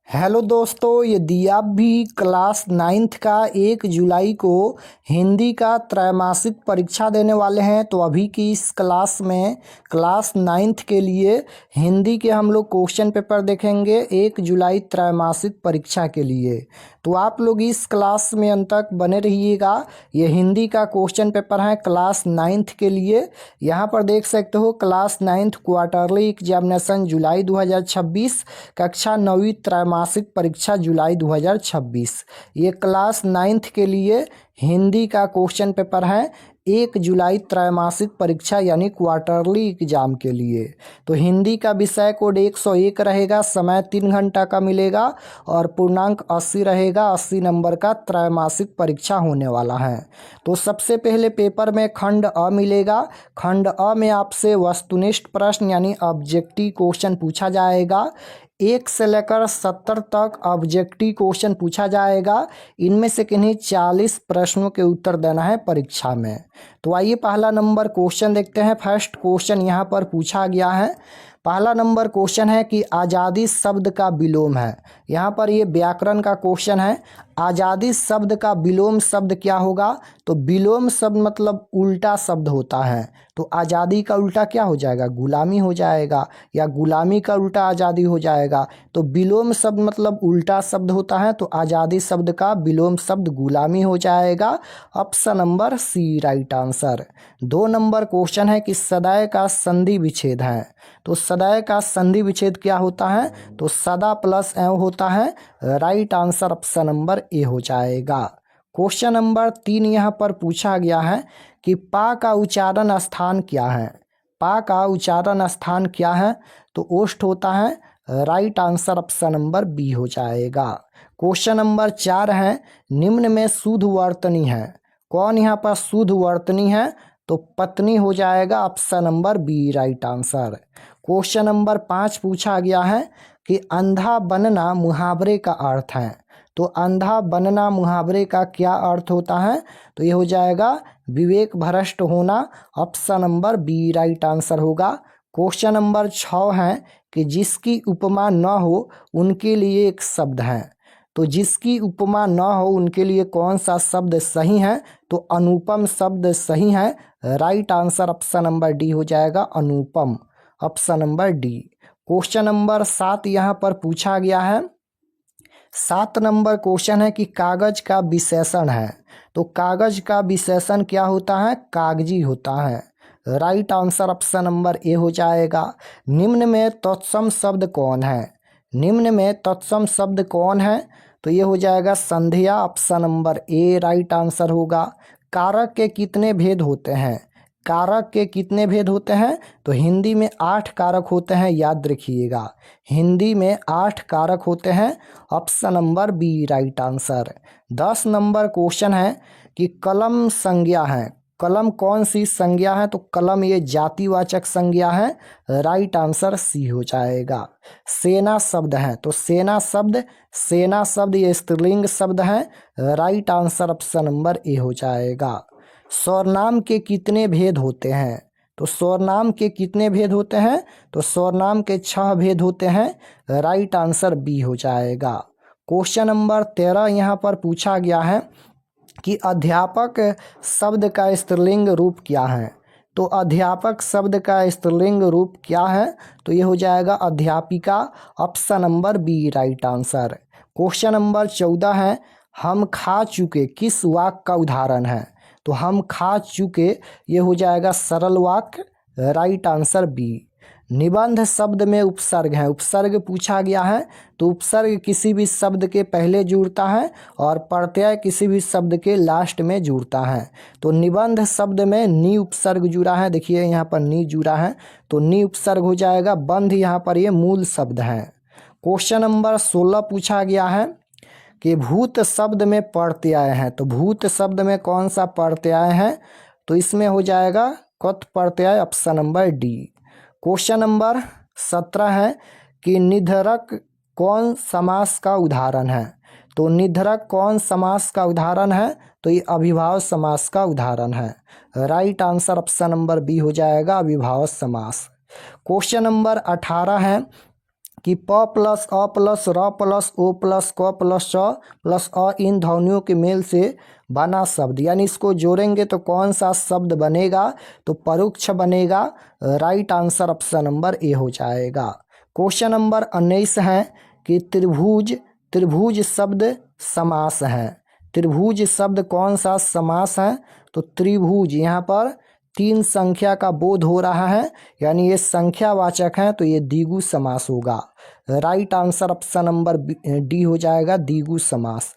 Hello दोस्तों, यदि आप भी क्लास 9th का 1 जुलाई को हिंदी का त्रैमासिक परीक्षा देने वाले हैं तो अभी की इस क्लास में क्लास 9th के लिए हिंदी के हम लोग क्वेश्चन पेपर देखेंगे 1 जुलाई त्रैमासिक परीक्षा के लिए। तो आप लोग इस क्लास में अंत तक बने रहिएगा। ये हिंदी का क्वेश्चन पेपर है क्लास 9th के लिए। यहाँ पर देख सकते हो क्लास 9th क्वार्टरली एग्जामिनेशन जुलाई 2026, कक्षा 9वीं त्रैमासिक परीक्षा जुलाई 2026। ये क्लास 9th के लिए हिंदी का क्वेश्चन पेपर है 1 जुलाई त्रैमासिक परीक्षा यानी क्वार्टरली एग्जाम के लिए। तो हिंदी का विषय कोड 101 रहेगा, समय 3 घंटा का मिलेगा और पूर्णांक 80 रहेगा। 80 नंबर का त्रैमासिक परीक्षा होने वाला है। तो सबसे पहले पेपर में खंड अ मिलेगा। खंड अ में आपसे वस्तुनिष्ठ प्रश्न यानी ऑब्जेक्टिव क्वेश्चन पूछा जाएगा। 1 से लेकर 70 तक ऑब्जेक्टिव क्वेश्चन पूछा जाएगा। इनमें से किन्हीं 40 प्रश्नों के उत्तर देना है परीक्षा में। तो आइए पहला नंबर क्वेश्चन देखते हैं। फर्स्ट क्वेश्चन यहाँ पर पूछा गया है। पहला नंबर क्वेश्चन है कि आज़ादी शब्द का विलोम है। यहाँ पर ये व्याकरण का क्वेश्चन है। आज़ादी शब्द का विलोम शब्द क्या होगा? तो विलोम शब्द मतलब उल्टा शब्द होता है। तो आज़ादी का उल्टा क्या हो जाएगा? गुलामी हो जाएगा, या गुलामी का उल्टा आज़ादी हो जाएगा। तो विलोम शब्द मतलब उल्टा शब्द होता है। तो आज़ादी शब्द का विलोम शब्द गुलामी हो जाएगा। Option number C right answer. 2 number question है कि सदैव का संधि विच्छेद है। तो सदैव का संधि विच्छेद क्या होता है? तो सदा प्लस एव होता है। राइट आंसर ऑप्शन नंबर ए हो जाएगा। क्वेश्चन नंबर 3 यहाँ पर पूछा गया है कि पा का उच्चारण स्थान क्या है? पा का उच्चारण स्थान क्या है? तो ओष्ठ होता है। Right answer option number B हो जाएगा। क्वेश्चन नंबर 4 है, निम्न में शुद्ध वर्तनी है। कौन यहाँ पर शुद्ध वर्तनी है? तो पत्नी हो जाएगा। Option number B right answer. Question number 5 पूछा गया है कि अंधा बनना मुहावरे का अर्थ है। तो अंधा बनना मुहावरे का क्या अर्थ होता है? तो ये हो जाएगा विवेक भ्रष्ट होना। Option number B right answer होगा। क्वेश्चन नंबर 6 है कि जिसकी उपमा न हो उनके लिए एक शब्द है। तो जिसकी उपमा न हो उनके लिए कौन सा शब्द सही है? तो अनुपम शब्द सही है। Right answer option number D हो जाएगा, अनुपम। Option number D. Question number 7 यहाँ पर पूछा गया है। 7 नंबर क्वेश्चन है कि कागज का विशेषण है। तो कागज का विशेषण क्या होता है? कागजी होता है। राइट आंसर ऑप्शन नंबर ए हो जाएगा। निम्न में तत्सम शब्द कौन है? निम्न में तत्सम शब्द कौन है? तो ये हो जाएगा संध्या। Option number A right answer होगा। कारक के कितने भेद होते हैं? कारक के कितने भेद होते हैं? तो हिंदी में 8 कारक होते हैं, याद रखिएगा। हिंदी में 8 कारक होते हैं। Option number B right answer. 10 number question है कि कलम संज्ञा है। कलम कौन सी संज्ञा है? तो कलम ये जातिवाचक संज्ञा है। राइट आंसर सी हो जाएगा। सेना शब्द है। तो सेना शब्द ये स्त्रीलिंग शब्द है। राइट आंसर ऑप्शन नंबर ए हो जाएगा। स्वरनाम के कितने भेद होते हैं? तो स्वरनाम के कितने भेद होते हैं? तो स्वरनाम के 6 भेद होते हैं। राइट आंसर बी हो जाएगा। क्वेश्चन नंबर 13 यहाँ पर पूछा गया है कि अध्यापक शब्द का स्त्रीलिंग रूप क्या है? तो अध्यापक शब्द का स्त्रीलिंग रूप क्या है? तो ये हो जाएगा अध्यापिका। Option number B right answer. Question number 14 है, हम खा चुके किस वाक्य का उदाहरण है? तो हम खा चुके ये हो जाएगा सरल वाक्य। Right answer B. निबंध शब्द में उपसर्ग है। उपसर्ग पूछा गया है। तो उपसर्ग किसी भी शब्द के पहले जुड़ता है और प्रत्यय किसी भी शब्द के लास्ट में जुड़ता है। तो निबंध शब्द में नी उपसर्ग जुड़ा है। देखिए यहाँ पर नी जुड़ा है, तो नी उपसर्ग हो जाएगा। बंध यहाँ पर ये मूल शब्द है। क्वेश्चन नंबर 16 पूछा गया है कि भूत शब्द में प्रत्यय है। तो भूत शब्द में कौन सा प्रत्यय है? तो इसमें हो जाएगा कत प्रत्यय। Option number D. Question number 17 है कि निधरक कौन समास का उदाहरण है? तो निधरक कौन समास का उदाहरण है? तो ये अभिभाव समास का उदाहरण है। Right answer option number B हो जाएगा, अभिभाव समास। क्वेश्चन नंबर 18 है कि प प्लस अ प्लस र प्लस ओ प्लस क प्लस च प्लस अ इन ध्वनियों के मेल से बना शब्द, यानी इसको जोड़ेंगे तो कौन सा शब्द बनेगा, तो परोक्ष बनेगा। राइट आंसर ऑप्शन नंबर ए हो जाएगा। क्वेश्चन नंबर 19 है कि त्रिभुज, त्रिभुज शब्द समास है। त्रिभुज शब्द कौन सा समास है, तो त्रिभुज, यहाँ पर 3 संख्या का बोध हो रहा है, यानी ये संख्यावाचक है, तो ये द्विगु समास होगा। Right answer option number D हो जाएगा, द्विगु समास।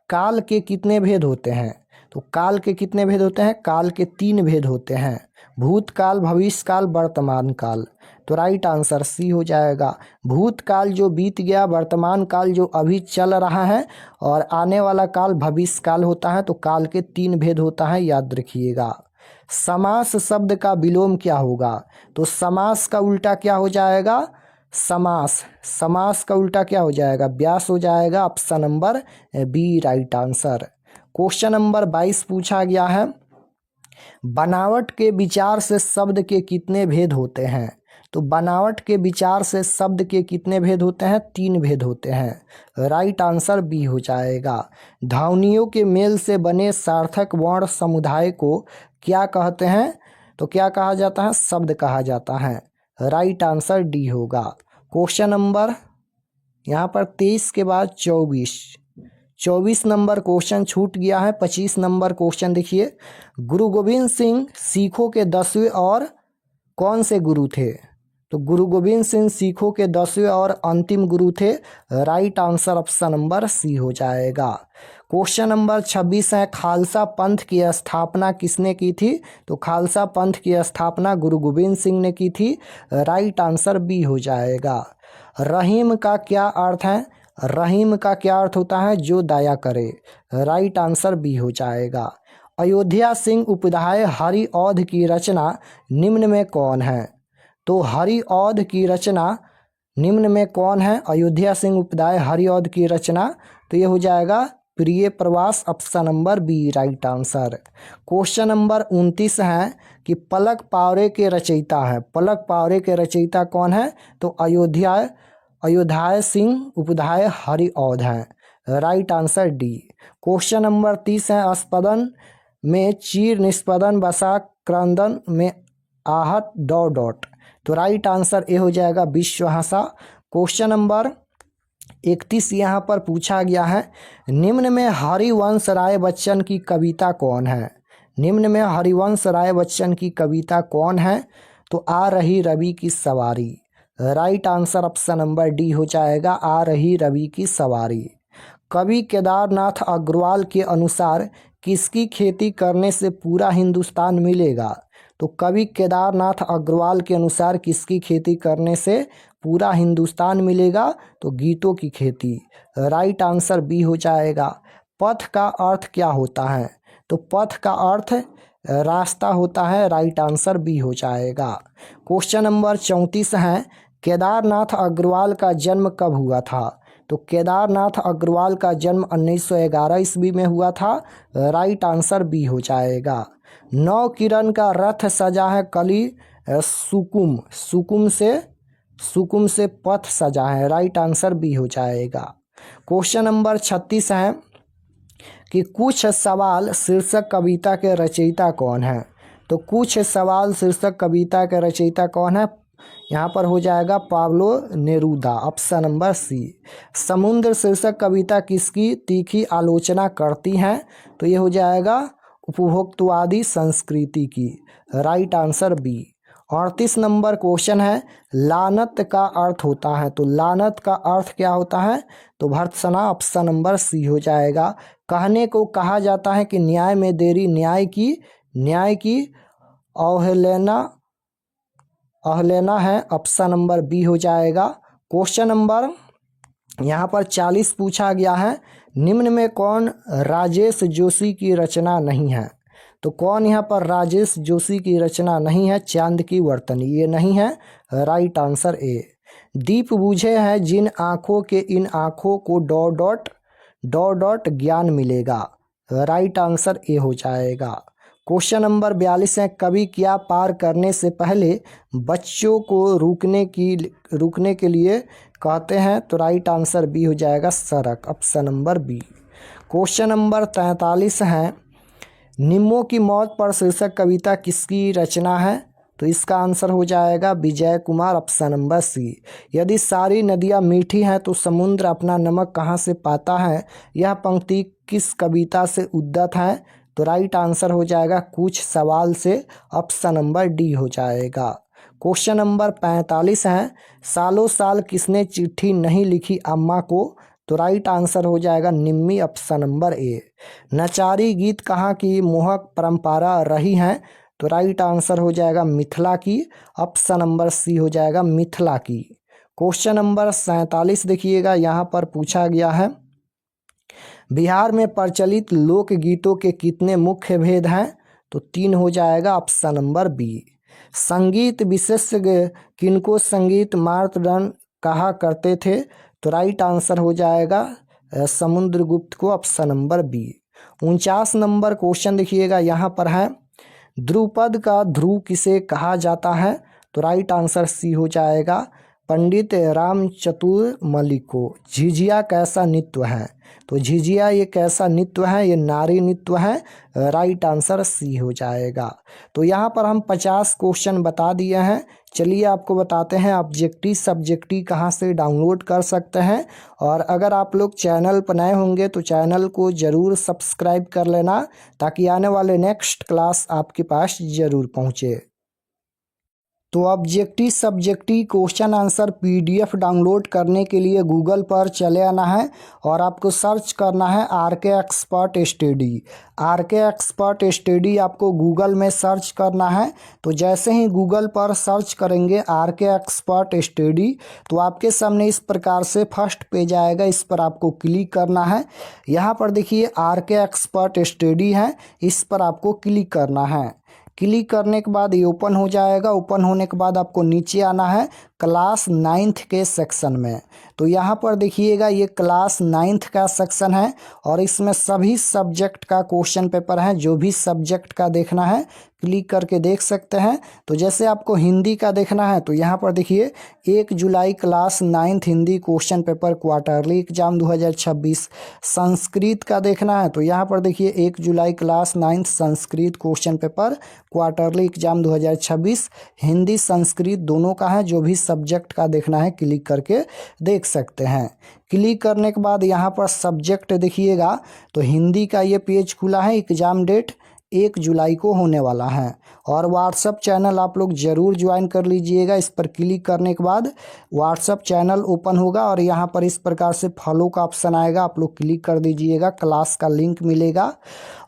काल के कितने भेद होते हैं, तो काल के कितने भेद होते हैं, काल के 3 भेद होते हैं, भूतकाल, भविष्यकाल, वर्तमान काल। तो राइट आंसर सी हो जाएगा। भूतकाल जो बीत गया, वर्तमान काल जो अभी चल रहा है, और आने वाला काल भविष्य काल होता है। तो काल के 3 भेद होता है, याद रखिएगा। समास शब्द का विलोम क्या होगा, तो समास का उल्टा क्या हो जाएगा, समास, समास का उल्टा क्या हो जाएगा, व्यास हो जाएगा। Option number B right answer. Question number 22 पूछा गया है, बनावट के विचार से शब्द के कितने भेद होते हैं, तो बनावट के विचार से शब्द के कितने भेद होते हैं, 3 भेद होते हैं। राइट आंसर बी हो जाएगा। ध्वनियों के मेल से बने सार्थक वर्ण समुदाय को क्या कहते हैं, तो क्या कहा जाता है, शब्द कहा जाता है। राइट आंसर डी होगा। क्वेश्चन नंबर यहाँ पर 23 के बाद 24 नंबर क्वेश्चन छूट गया है। 25 नंबर क्वेश्चन देखिए, गुरु गोविंद सिंह सिखों के 10वें और कौन से गुरु थे, तो गुरु गोविंद सिंह सिखों के 10वें और अंतिम गुरु थे। Right answer option number C हो जाएगा। क्वेश्चन नंबर 26 है, खालसा पंथ की स्थापना किसने की थी, तो खालसा पंथ की स्थापना गुरु गोविंद सिंह ने की थी। राइट आंसर बी हो जाएगा। रहीम का क्या अर्थ है, रहीम का क्या अर्थ होता है, जो दया करे। राइट आंसर बी हो जाएगा। अयोध्या सिंह उपाध्याय हरिऔध की रचना निम्न में कौन है, तो हरिऔध की रचना निम्न में कौन है, अयोध्या सिंह उपाध्याय हरिऔध की रचना, तो ये हो जाएगा प्रिय प्रवास। Option number B right answer. Question number 29 है कि पलक पावरे के रचयिता है, पलक पावरे के रचयिता कौन है, तो अयोध्या सिंह उपाध्याय हरिऔध हैं। Right answer D. Question number 30 है, स्पंदन में चीर, निष्पंदन, बसा, क्रंदन में आहत, डॉट। तो राइट आंसर ए हो जाएगा, विश्वहंसा। क्वेश्चन नंबर 31 यहाँ पर पूछा गया है, निम्न में हरिवंश राय बच्चन की कविता कौन है, निम्न में हरिवंश राय बच्चन की कविता कौन है, तो आ रही रवि की सवारी। Right answer option number D हो जाएगा, आ रही रवि की सवारी। कवि केदारनाथ अग्रवाल के अनुसार किसकी खेती करने से पूरा हिंदुस्तान मिलेगा, तो कवि केदारनाथ अग्रवाल के अनुसार किसकी खेती करने से पूरा हिंदुस्तान मिलेगा, तो गीतों की खेती। राइट आंसर बी हो जाएगा। पथ का अर्थ क्या होता है, तो पथ का अर्थ रास्ता होता है। राइट आंसर बी हो जाएगा। क्वेश्चन नंबर 34 है, केदारनाथ अग्रवाल का जन्म कब हुआ था, तो केदारनाथ अग्रवाल का जन्म 1911 ईस्वी में हुआ था। राइट आंसर बी हो जाएगा। 9 किरण का रथ सजा है कली सुकुम, सुकुम से पथ सजा है। राइट आंसर बी हो जाएगा। क्वेश्चन नंबर 36 है कि कुछ सवाल शीर्षक कविता के रचयिता कौन है, तो कुछ सवाल शीर्षक कविता के रचयिता कौन है, यहाँ पर हो जाएगा Pablo Neruda. Option number C. समुद्र शीर्षक कविता किसकी तीखी आलोचना करती है, तो ये हो जाएगा उपभोक्तवादी संस्कृति की। Right answer B. 38 number question है, लानत का अर्थ होता है, तो लानत का अर्थ क्या होता है, तो भर्त्सना। ऑप्शन नंबर सी हो जाएगा। कहने को कहा जाता है कि न्याय में देरी न्याय की अवहेलना है। ऑप्शन नंबर बी हो जाएगा। क्वेश्चन नंबर यहाँ पर 40 पूछा गया है, निम्न में कौन राजेश जोशी की रचना नहीं है, तो कौन यहाँ पर राजेश जोशी की रचना नहीं है, चांद की वर्तनी, ये नहीं है। Right answer A. दीप बुझे हैं जिन आँखों के, इन आँखों को डॉट ज्ञान मिलेगा। राइट आंसर ए हो जाएगा। क्वेश्चन नंबर 42 है, कवि क्या पार करने से पहले बच्चों को रुकने के लिए कहते हैं? तो राइट आंसर बी हो जाएगा सड़क, option number B. Question number 43 है, निम्मों की मौत पर शीर्षक कविता किसकी रचना है? तो इसका आंसर हो जाएगा विजय कुमार, ऑप्शन नंबर सी। यदि सारी नदियाँ मीठी हैं तो समुद्र अपना नमक कहाँ से पाता है? यह पंक्ति किस कविता से उद्धत है? तो राइट आंसर हो जाएगा कुछ सवाल से, ऑप्शन नंबर डी हो जाएगा। क्वेश्चन नंबर 45 है, सालों साल किसने चिट्ठी नहीं लिखी अम्मा को? तो राइट आंसर हो जाएगा निम्मी, ऑप्शन नंबर ए। नचारी गीत कहाँ की मोहक परंपरा रही है? तो राइट आंसर हो जाएगा मिथिला की, ऑप्शन नंबर सी हो जाएगा मिथिला की। क्वेश्चन नंबर 47 देखिएगा, यहाँ पर पूछा गया है, बिहार में प्रचलित लोकगीतों के कितने मुख्य भेद हैं? तो 3 हो जाएगा, ऑप्शन नंबर बी। संगीत विशेषज्ञ किनको संगीत मार्तंड कहा करते थे? तो राइट आंसर हो जाएगा समुद्रगुप्त को, option number B. 49 number question देखिएगा, यहाँ पर है, ध्रुपद का ध्रुव किसे कहा जाता है? तो राइट आंसर सी हो जाएगा पंडित रामचतुर मल्लिक को। झिझिया कैसा नृत्य है? तो झिझिया ये कैसा नृत्य है? ये नारी नृत्य है, राइट आंसर सी हो जाएगा। तो यहाँ पर हम 50 क्वेश्चन बता दिए हैं। चलिए आपको बताते हैं ऑब्जेक्टिव सब्जेक्टिव कहाँ से डाउनलोड कर सकते हैं। और अगर आप लोग चैनल पर नए होंगे तो चैनल को ज़रूर सब्सक्राइब कर लेना, ताकि आने वाले नेक्स्ट क्लास आपके पास ज़रूर पहुँचे। तो objective subjective question answer PDF download करने के लिए गूगल पर चले आना है और आपको सर्च करना है R K expert study. R K expert study आपको गूगल में सर्च करना है। तो जैसे ही गूगल पर सर्च करेंगे आरके एक्सपर्ट स्टडी, तो आपके सामने इस प्रकार से फर्स्ट पेज आएगा, इस पर आपको क्लिक करना है। यहाँ पर देखिए आरके एक्सपर्ट स्टडी है, इस पर आपको क्लिक करना है। क्लिक करने के बाद ये ओपन हो जाएगा। ओपन होने के बाद आपको नीचे आना है क्लास 9th के सेक्शन में। तो यहाँ पर देखिएगा ये क्लास 9th का सेक्शन है और इसमें सभी सब्जेक्ट का क्वेश्चन पेपर है। जो भी सब्जेक्ट का देखना है क्लिक करके देख सकते हैं। तो जैसे आपको हिंदी का देखना है तो यहाँ पर देखिए 1 जुलाई class 9th Hindi question paper quarterly exam 2026। Sanskrit का देखना है तो यहाँ पर देखिए 1 जुलाई class 9th Sanskrit question paper quarterly exam 2026। Hindi Sanskrit दोनों का है, जो भी सब्जेक्ट का देखना है क्लिक करके देख सकते हैं। क्लिक करने के बाद यहाँ पर सब्जेक्ट देखिएगा तो हिंदी का ये पेज खुला है। एग्ज़ाम डेट 1 जुलाई को होने वाला है। और व्हाट्सअप चैनल आप लोग ज़रूर ज्वाइन कर लीजिएगा। इस पर क्लिक करने के बाद व्हाट्सअप चैनल ओपन होगा और यहाँ पर इस प्रकार से फॉलो का ऑप्शन आएगा, आप लोग क्लिक कर दीजिएगा, क्लास का लिंक मिलेगा।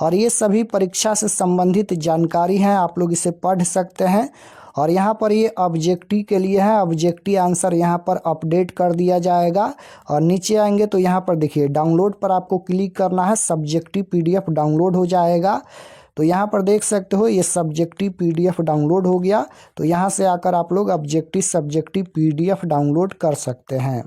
और ये सभी परीक्षा से संबंधित जानकारी हैं, आप लोग इसे पढ़ सकते हैं। और यहाँ पर ये ऑब्जेक्टिव के लिए है, ऑब्जेक्टिव आंसर यहाँ पर अपडेट कर दिया जाएगा। और नीचे आएंगे तो यहाँ पर देखिए डाउनलोड पर आपको क्लिक करना है, सब्जेक्टिव पीडीएफ डाउनलोड हो जाएगा। तो यहाँ पर देख सकते हो ये सब्जेक्टिव पीडीएफ डाउनलोड हो गया। तो यहाँ से आकर आप लोग ऑब्जेक्टिव सब्जेक्टिव पीडीएफ डाउनलोड कर सकते हैं।